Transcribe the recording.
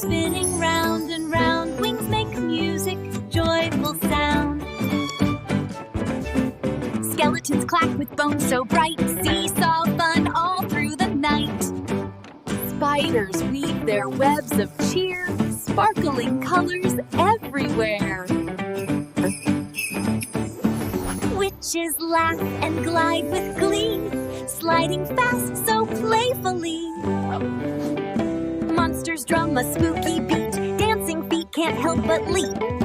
spinning round and round. Wings make music, joyful sound. Skeletons clack with bones so bright. Seesaw fun all through the night. Spiders weave their webs of cheer, sparkling colors everywhere. Witches laugh and glide with glee, sliding fast so playfully. Monsters drum a spooky beat, dancing feet can't help but leap.